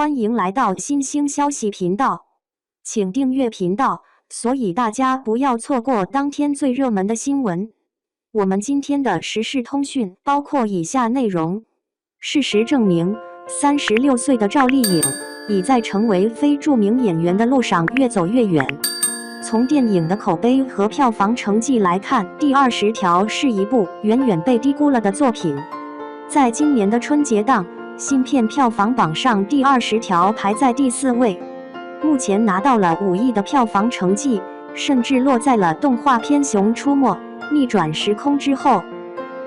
欢迎来到新兴消息频道，请订阅频道，所以大家不要错过当天最热门的新闻。我们今天的时事通讯包括以下内容：事实证明，36岁的赵丽颖已在成为非著名演员的路上越走越远。从电影的口碑和票房成绩来看，《第20条》是一部远远被低估了的作品。在今年的春节档，新片票房榜上，《第20条》排在第4位，目前拿到了5亿的票房成绩，甚至落在了动画片《熊出没：逆转时空》之后。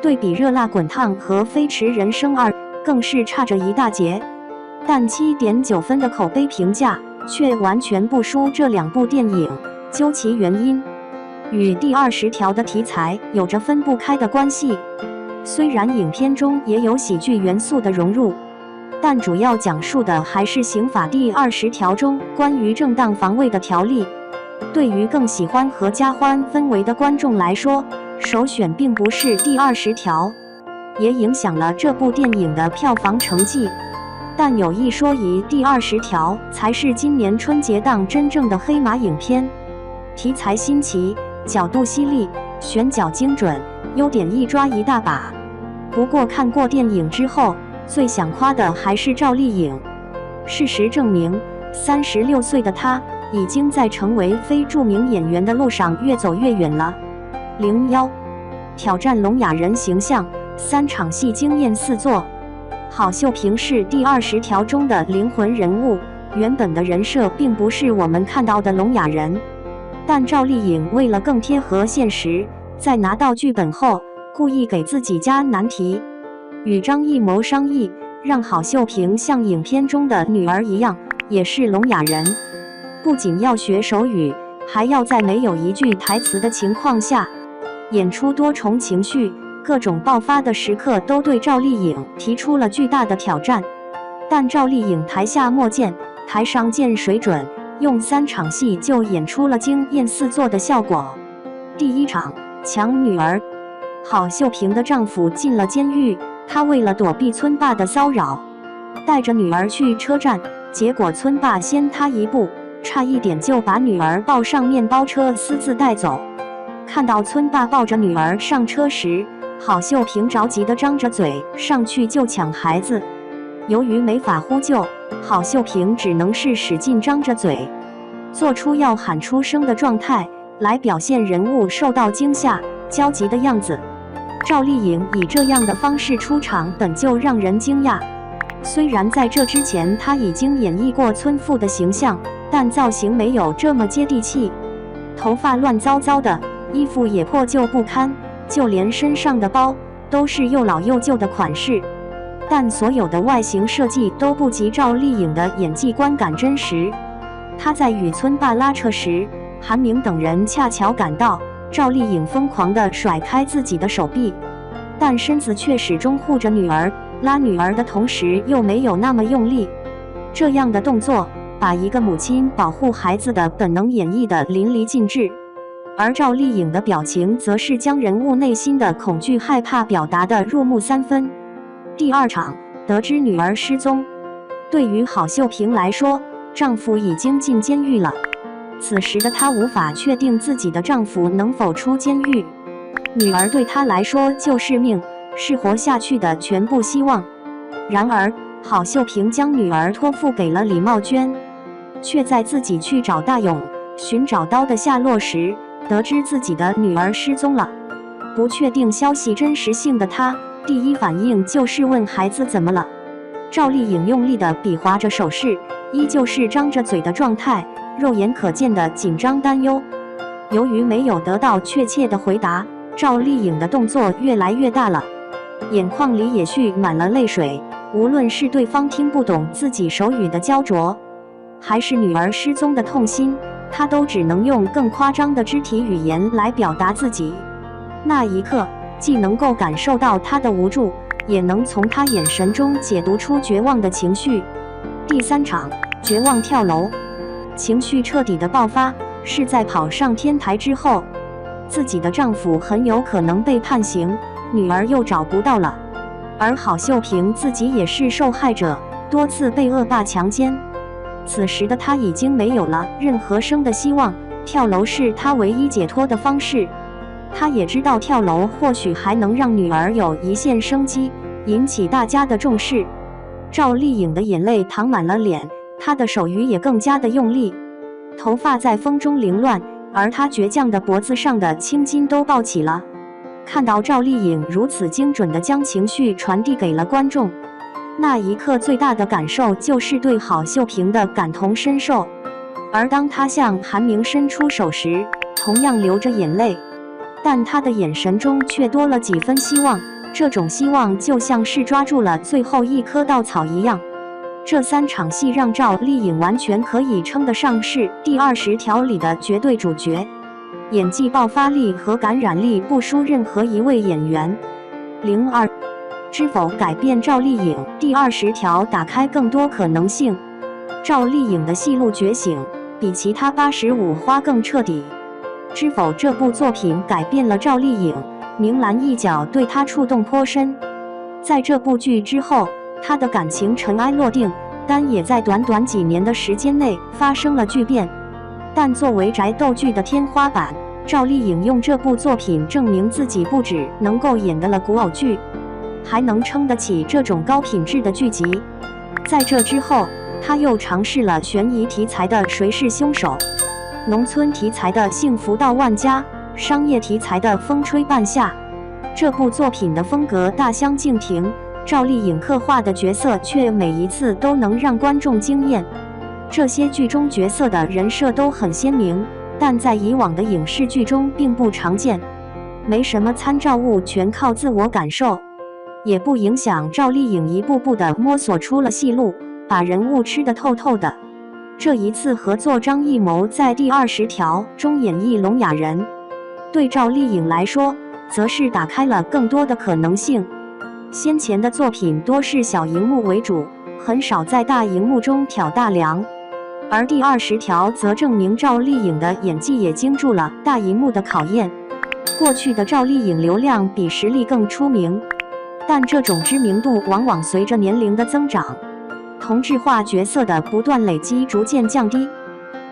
对比《热辣滚烫》和《飞驰人生2》，更是差着一大截。但7.9分的口碑评价却完全不输这2部电影。究其原因，与《第20条》的题材有着分不开的关系。虽然影片中也有喜剧元素的融入，但主要讲述的还是刑法第20条中关于正当防卫的条例。对于更喜欢合家欢氛围的观众来说，首选并不是第20条，也影响了这部电影的票房成绩。但有一说一，第20条才是今年春节档真正的黑马影片。题材新奇，角度犀利，选角精准，优点一抓一大把。不过看过电影之后，最想夸的还是赵丽颖。事实证明，36岁的她已经在成为非著名演员的路上越走越远了。01挑战聋哑人形象，3场戏惊艳4座。郝秀萍是第20条中的灵魂人物，原本的人设并不是我们看到的聋哑人。但赵丽颖为了更贴合现实，在拿到剧本后，故意给自己加难题，与张艺谋商议，让郝秀萍像影片中的女儿一样，也是聋哑人，不仅要学手语，还要在没有一句台词的情况下，演出多重情绪，各种爆发的时刻都对赵丽颖提出了巨大的挑战。但赵丽颖台下默见，台上见水准，用3场戏就演出了惊艳4座的效果。第1场，抢女儿。郝秀萍的丈夫进了监狱，她为了躲避村霸的骚扰，带着女儿去车站，结果村霸先她一步，差一点就把女儿抱上面包车私自带走。看到村霸抱着女儿上车时，郝秀萍着急地张着嘴上去就抢孩子。由于没法呼救，郝秀萍只能是使劲张着嘴，做出要喊出声的状态，来表现人物受到惊吓、焦急的样子。赵丽颖以这样的方式出场本就让人惊讶。虽然在这之前她已经演绎过村妇的形象，但造型没有这么接地气，头发乱糟糟的，衣服也破旧不堪，就连身上的包都是又老又旧的款式。但所有的外形设计都不及赵丽颖的演技观感真实。她在与村霸拉扯时，韩明等人恰巧赶到，赵丽颖疯狂地甩开自己的手臂，但身子却始终护着女儿，拉女儿的同时又没有那么用力。这样的动作把一个母亲保护孩子的本能演绎得淋漓尽致，而赵丽颖的表情则是将人物内心的恐惧害怕表达得入木3分。第2场，得知女儿失踪。对于郝秀萍来说，丈夫已经进监狱了，此时的她无法确定自己的丈夫能否出监狱。女儿对她来说就是命，是活下去的全部希望。然而，郝秀萍将女儿托付给了李茂娟，却在自己去找大勇寻找刀的下落时，得知自己的女儿失踪了。不确定消息真实性的她，第一反应就是问孩子怎么了。赵丽颖用力地比划着手势，依旧是张着嘴的状态，肉眼可见的紧张担忧。由于没有得到确切的回答，赵丽颖的动作越来越大了，眼眶里也蓄满了泪水。无论是对方听不懂自己手语的焦灼，还是女儿失踪的痛心，她都只能用更夸张的肢体语言来表达自己。那一刻，既能够感受到她的无助，也能从她眼神中解读出绝望的情绪。第3场，绝望跳楼。情绪彻底的爆发是在跑上天台之后，自己的丈夫很有可能被判刑，女儿又找不到了，而郝秀萍自己也是受害者，多次被恶霸强奸。此时的她已经没有了任何生的希望，跳楼是她唯一解脱的方式。她也知道跳楼或许还能让女儿有一线生机，引起大家的重视。赵丽颖的眼泪淌满了脸，她的手语也更加的用力，头发在风中凌乱，而她倔强的脖子上的青筋都爆起了。看到赵丽颖如此精准地将情绪传递给了观众，那一刻最大的感受就是对郝秀萍的感同身受。而当她向韩明伸出手时，同样流着眼泪，但她的眼神中却多了几分希望，这种希望就像是抓住了最后一棵稻草一样。这3场戏让赵丽颖完全可以称得上是第20条里的绝对主角，演技爆发力和感染力不输任何一位演员。02知否改变赵丽颖？第20条打开更多可能性。赵丽颖的戏路觉醒比其他85花更彻底。知否这部作品改变了赵丽颖，明兰一角对她触动颇深。在这部剧之后，她的感情尘埃落定，但也在短短几年的时间内发生了巨变。但作为宅斗剧的天花板，赵丽颖用这部作品证明自己不只能够演得了古偶剧，还能撑得起这种高品质的剧集。在这之后，她又尝试了悬疑题材的《谁是凶手》，农村题材的《幸福到万家》，商业题材的《风吹半夏》。这部作品的风格大相径庭，赵丽颖刻画的角色却每一次都能让观众惊艳。这些剧中角色的人设都很鲜明，但在以往的影视剧中并不常见。没什么参照物，全靠自我感受，也不影响赵丽颖一步步地摸索出了戏路，把人物吃得透透的。这一次合作，张艺谋在第20条中演绎聋哑人，对赵丽颖来说，则是打开了更多的可能性。先前的作品多是小荧幕为主，很少在大荧幕中挑大梁，而第20条则证明赵丽颖的演技也经住了大荧幕的考验。过去的赵丽颖流量比实力更出名，但这种知名度往往随着年龄的增长，同质化角色的不断累积逐渐降低。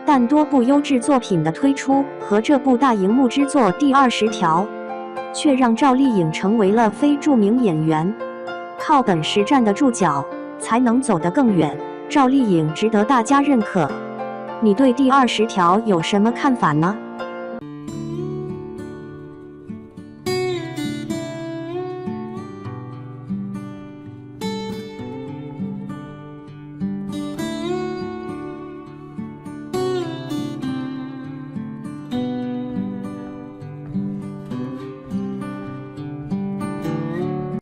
但多部优质作品的推出和这部大荧幕之作第20条，却让赵丽颖成为了非著名演员。靠本事站得住脚，才能走得更远。赵丽颖值得大家认可。你对第20条有什么看法呢？